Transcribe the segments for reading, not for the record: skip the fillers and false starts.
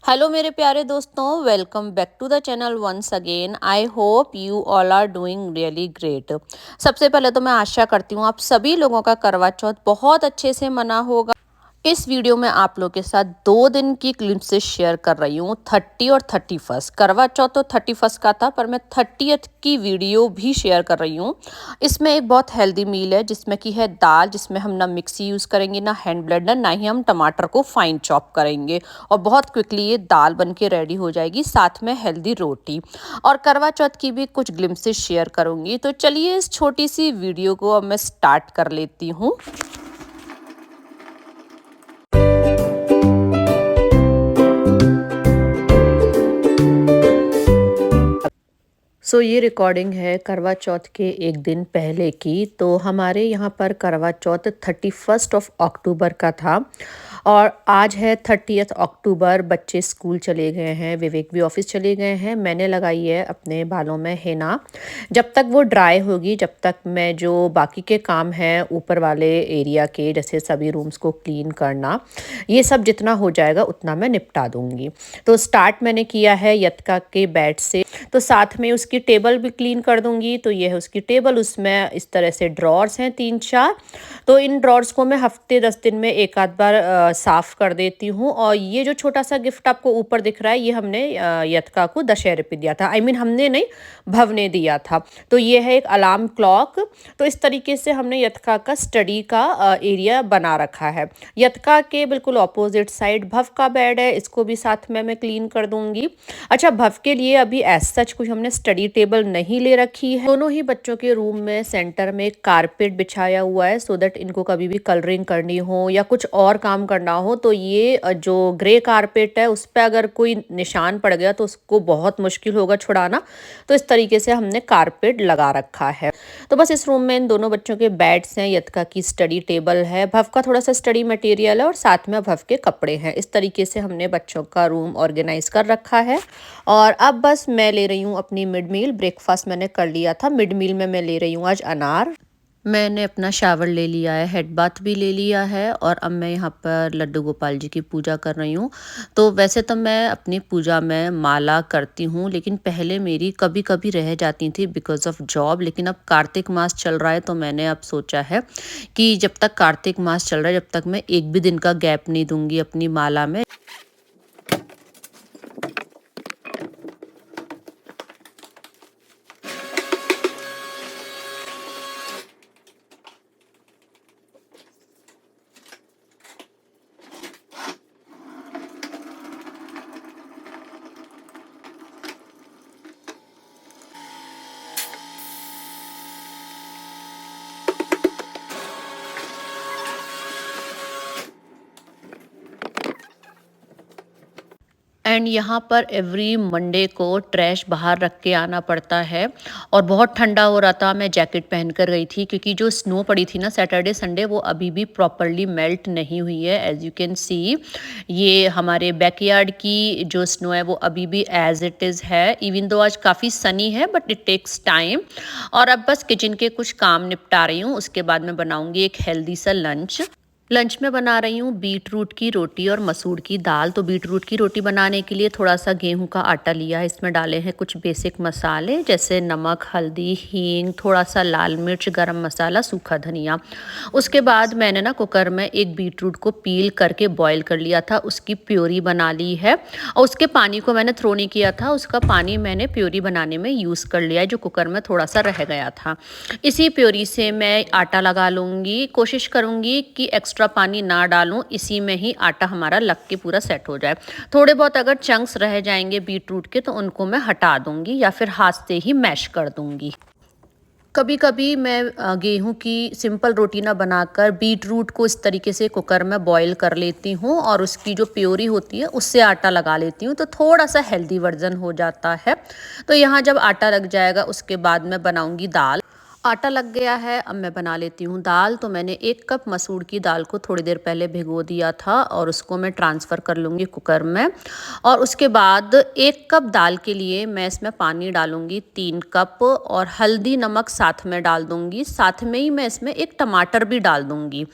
Hello मेरे प्यारे दोस्तों, welcome back to the channel once again. I hope you all are doing really great. सबसे पहले तो मैं आशा करती हूँ आप सभी लोगों का करवा चौथ बहुत अच्छे से मना होगा। इस वीडियो में आप लोग के साथ 2 दिन की क्लिप्सेस शेयर कर रही हूँ, 30 और 31। करवा चौथ तो 31 का था, पर मैं 30th की वीडियो भी शेयर कर रही हूँ। इसमें एक बहुत हेल्दी मील है जिसमें की है दाल, जिसमें हम ना मिक्सी यूज़ करेंगे, ना हैंड ब्लेंडर, ना ही हम टमाटर को फाइन चॉप करेंगे। और बहुत क्विकली ये दाल बन के रेडी हो जाएगी, साथ में हेल्दी रोटी। और करवा चौथ की भी कुछ ग्लिम्सेस शेयर करूँगी। तो चलिए इस छोटी सी वीडियो को अब मैं स्टार्ट कर लेती हूँ। ये रिकॉर्डिंग है करवा चौथ के एक दिन पहले की। तो हमारे यहाँ पर करवा चौथ 31 अक्टूबर का था और आज है 30 अक्टूबर। बच्चे स्कूल चले गए हैं, विवेक भी ऑफिस चले गए हैं। मैंने लगाई है अपने बालों में हेना। जब तक वो ड्राई होगी, जब तक मैं जो बाकी के काम हैं ऊपर वाले एरिया के, जैसे सभी रूम्स को क्लीन करना, ये सब जितना हो जाएगा उतना मैं निपटा दूंगी। तो स्टार्ट मैंने किया है यत्का के बेड से। तो साथ में उसकी टेबल भी क्लीन कर दूंगी। तो ये है उसकी टेबल, उसमें इस तरह से ड्रॉर्स हैं 3-4। तो इन ड्रॉर्स को मैं हफ्ते 10 दिन में एक आध बार साफ कर देती हूँ। और ये जो छोटा सा गिफ्ट आपको ऊपर दिख रहा है, ये हमने यत्का को दशहरे पे दिया था। हमने नहीं, भव ने दिया था। तो ये है एक अलार्म क्लॉक। तो इस तरीके से हमने यत्का का स्टडी का एरिया बना रखा है। यत्का के बिल्कुल ऑपोजिट साइड भव का बेड है, इसको भी साथ में मैं क्लीन कर दूंगी। अच्छा, भव के लिए अभी एज सच कुछ हमने स्टडी टेबल नहीं ले रखी है। दोनों ही बच्चों के रूम में सेंटर में कारपेट बिछाया हुआ है, सो दैट इनको कभी भी कलरिंग करनी हो या कुछ और काम करना हो तो ये जो ग्रे कारपेट है उस पर अगर कोई निशान पड़ गया तो उसको बहुत मुश्किल होगा छुड़ाना। तो इस तरीके से हमने कारपेट लगा रखा है। तो बस इस रूम में इन दोनों बच्चों के बेड्स हैं, यत्का की स्टडी टेबल है, भव का थोड़ा सा स्टडी मटेरियल है और साथ में भव के कपड़े हैं। इस तरीके से हमने बच्चों का रूम ऑर्गेनाइज कर रखा है। और अब बस मैं ले रही हूँ अपनी मिड मील। ब्रेकफास्ट मैंने कर लिया था, मिड मील में मैं ले रही हूँ आज अनार। मैंने अपना शावर ले लिया है, हेड बाथ भी ले लिया है और अब मैं यहाँ पर लड्डू गोपाल जी की पूजा कर रही हूँ। तो वैसे तो मैं अपनी पूजा में माला करती हूँ, लेकिन पहले मेरी कभी कभी रह जाती थी बिकॉज ऑफ जॉब। लेकिन अब कार्तिक मास चल रहा है तो मैंने अब सोचा है कि जब तक कार्तिक मास चल रहा है, जब तक मैं एक भी दिन का गैप नहीं दूंगी अपनी माला में। एंड यहाँ पर एवरी मंडे को ट्रैश बाहर रख के आना पड़ता है। और बहुत ठंडा हो रहा था, मैं जैकेट पहन कर गई थी क्योंकि जो स्नो पड़ी थी ना सैटरडे संडे, वो अभी भी प्रॉपरली मेल्ट नहीं हुई है। एज यू कैन सी, ये हमारे बैकयार्ड की जो स्नो है वो अभी भी एज इट इज़ है। इवन दो आज काफ़ी सनी है, बट इट टेक्स टाइम। और अब बस किचन के कुछ काम निपटा रही हूँ, उसके बाद मैं बनाऊँगी एक हेल्दी सा लंच में बना रही हूँ बीट रूट की रोटी और मसूर की दाल। तो बीट रूट की रोटी बनाने के लिए थोड़ा सा गेहूं का आटा लिया है, इसमें डाले हैं कुछ बेसिक मसाले जैसे नमक, हल्दी, हींग, थोड़ा सा लाल मिर्च, गरम मसाला, सूखा धनिया। उसके बाद मैंने ना कुकर में एक बीट रूट को पील करके बॉईल कर लिया था, उसकी प्योरी बना ली है। और उसके पानी को मैंने थ्रो नहीं किया था, उसका पानी मैंने प्योरी बनाने में यूज़ कर लिया है, जो कुकर में थोड़ा सा रह गया था। इसी प्योरी से मैं आटा लगा लूँगी। कोशिश करूँगी कि एक्स्ट्रा पानी ना डालूं, इसी में ही आटा हमारा लग के पूरा सेट हो जाए। थोड़े बहुत अगर चंक्स रह जाएंगे बीट रूट के तो उनको मैं हटा दूंगी या फिर हाथ से ही मैश कर दूंगी। कभी कभी मैं गेहूं की सिंपल रोटी ना बनाकर बीट रूट को इस तरीके से कुकर में बॉईल कर लेती हूँ और उसकी जो प्योरी होती है उससे आटा लगा लेती हूँ, तो थोड़ा सा हेल्दी वर्जन हो जाता है। तो यहाँ जब आटा लग जाएगा उसके बाद मैं बनाऊंगी दाल। आटा लग गया है, अब मैं बना लेती हूँ दाल। तो मैंने 1 कप मसूर की दाल को थोड़ी देर पहले भिगो दिया था और उसको मैं ट्रांसफ़र कर लूँगी कुकर में। और उसके बाद 1 कप दाल के लिए मैं इसमें पानी डालूँगी 3 कप और हल्दी नमक साथ में डाल दूँगी। साथ में ही मैं इसमें 1 टमाटर भी डाल दूँगी।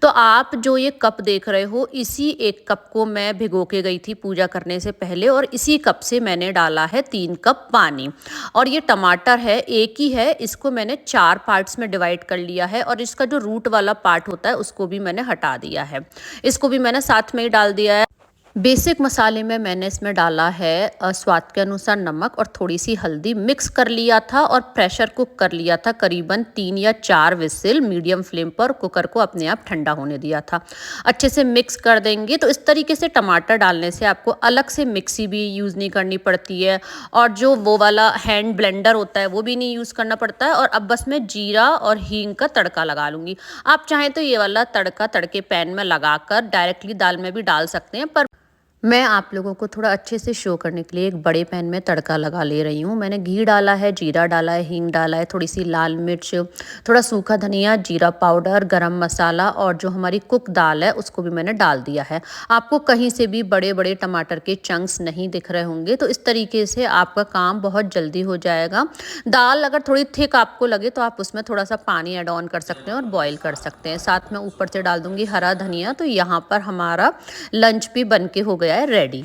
तो आप जो ये कप देख रहे हो, इसी 1 कप को मैं भिगो के गई थी पूजा करने से पहले और इसी कप से मैंने डाला है 3 कप पानी। और ये टमाटर है, एक ही है, इसको मैंने 4 पार्ट्स में डिवाइड कर लिया है और इसका जो रूट वाला पार्ट होता है उसको भी मैंने हटा दिया है। इसको भी मैंने साथ में ही डाल दिया है। बेसिक मसाले में मैंने इसमें डाला है स्वाद के अनुसार नमक और थोड़ी सी हल्दी, मिक्स कर लिया था और प्रेशर कुक कर लिया था करीबन 3 या 4 विसिल मीडियम फ्लेम पर। कुकर को अपने आप ठंडा होने दिया था। अच्छे से मिक्स कर देंगे। तो इस तरीके से टमाटर डालने से आपको अलग से मिक्सी भी यूज़ नहीं करनी पड़ती है और जो वो वाला हैंड ब्लेंडर होता है वो भी नहीं यूज़ करना पड़ता है। और अब बस मैं जीरा और हींग का तड़का लगा लूँगी। आप चाहें तो ये वाला तड़का तड़के पैन में लगाकर डायरेक्टली दाल में भी डाल सकते हैं, पर मैं आप लोगों को थोड़ा अच्छे से शो करने के लिए एक बड़े पैन में तड़का लगा ले रही हूँ। मैंने घी डाला है, जीरा डाला है, हींग डाला है, थोड़ी सी लाल मिर्च, थोड़ा सूखा धनिया, जीरा पाउडर, गरम मसाला और जो हमारी कुक दाल है उसको भी मैंने डाल दिया है। आपको कहीं से भी बड़े बड़े टमाटर के चंक्स नहीं दिख रहे होंगे, तो इस तरीके से आपका काम बहुत जल्दी हो जाएगा। दाल अगर थोड़ी थिक आपको लगे तो आप उसमें थोड़ा सा पानी ऐड ऑन कर सकते हैं और बॉईल कर सकते हैं। साथ में ऊपर से डाल दूँगी हरा धनिया। तो यहाँ पर हमारा लंच भी बन के हो गया है रेडी।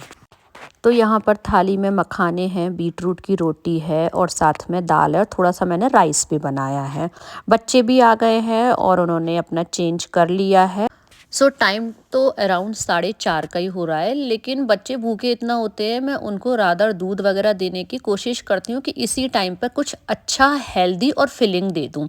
तो यहाँ पर थाली में मखाने हैं, बीटरूट की रोटी है और साथ में दाल है और थोड़ा सा मैंने राइस भी बनाया है। बच्चे भी आ गए हैं और उन्होंने अपना चेंज कर लिया है। सो टाइम तो अराउंड 4:30 का ही हो रहा है, लेकिन बच्चे भूखे इतना होते हैं, मैं उनको रादर दूध वगैरह देने की कोशिश करती हूँ कि इसी टाइम पर कुछ अच्छा हेल्दी और फिलिंग दे दूँ।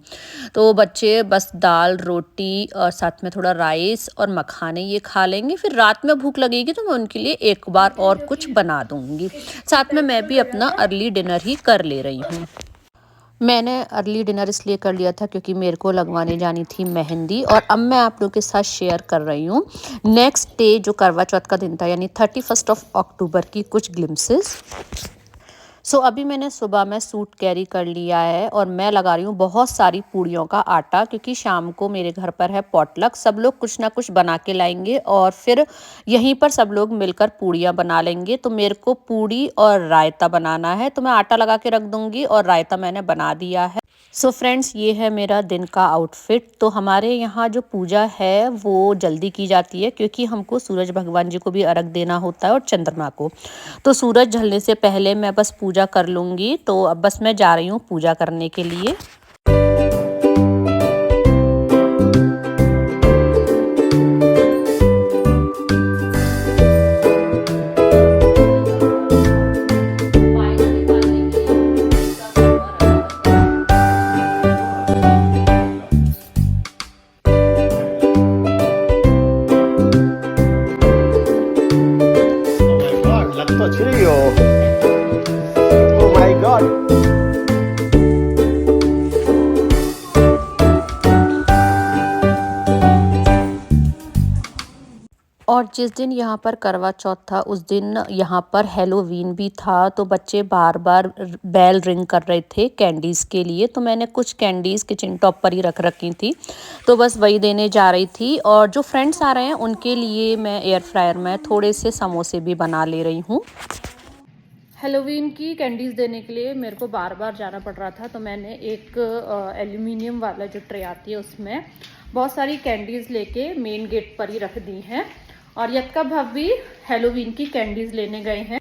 तो बच्चे बस दाल, रोटी और साथ में थोड़ा राइस और मखाने ये खा लेंगे। फिर रात में भूख लगेगी तो मैं उनके लिए एक बार और कुछ बना दूँगी। साथ में मैं भी अपना अर्ली डिनर ही कर ले रही हूँ। मैंने अर्ली डिनर इसलिए कर लिया था क्योंकि मेरे को लगवाने जानी थी मेहंदी। और अब मैं आप लोगों के साथ शेयर कर रही हूँ नेक्स्ट डे जो करवा चौथ का दिन था, यानी 31 अक्टूबर की कुछ ग्लिम्सेस। सो अभी मैंने सुबह में सूट कैरी कर लिया है और मैं लगा रही हूँ बहुत सारी पूड़ियों का आटा, क्योंकि शाम को मेरे घर पर है पॉटलक। सब लोग कुछ ना कुछ बना के लाएंगे और फिर यहीं पर सब लोग मिलकर पूड़ियाँ बना लेंगे। तो मेरे को पूड़ी और रायता बनाना है, तो मैं आटा लगा के रख दूँगी और रायता मैंने बना दिया है। सो फ्रेंड्स, ये है मेरा दिन का आउटफिट। तो हमारे यहाँ जो पूजा है वो जल्दी की जाती है क्योंकि हमको सूरज भगवान जी को भी अर्घ देना होता है और चंद्रमा को। तो सूरज ढलने से पहले मैं बस पूजा कर लूँगी। तो अब बस मैं जा रही हूँ पूजा करने के लिए। Gatto trio. Oh my god. और जिस दिन यहाँ पर करवा चौथ था उस दिन यहाँ पर हैलोवीन भी था। तो बच्चे बार बार बेल रिंग कर रहे थे कैंडीज़ के लिए। तो मैंने कुछ कैंडीज़ किचन टॉप पर ही रख रखी थी, तो बस वही देने जा रही थी। और जो फ्रेंड्स आ रहे हैं उनके लिए मैं एयर फ्रायर में थोड़े से समोसे भी बना ले रही हूँ। हेलोवीन की कैंडीज़ देने के लिए मेरे को बार बार जाना पड़ रहा था। तो मैंने एक एल्यूमिनियम वाला जो ट्रे आती है उसमें बहुत सारी कैंडीज़ लेके मेन गेट पर ही रख दी हैं। और यक्का भाभी हेलोवीन की कैंडीज़ लेने गए हैं।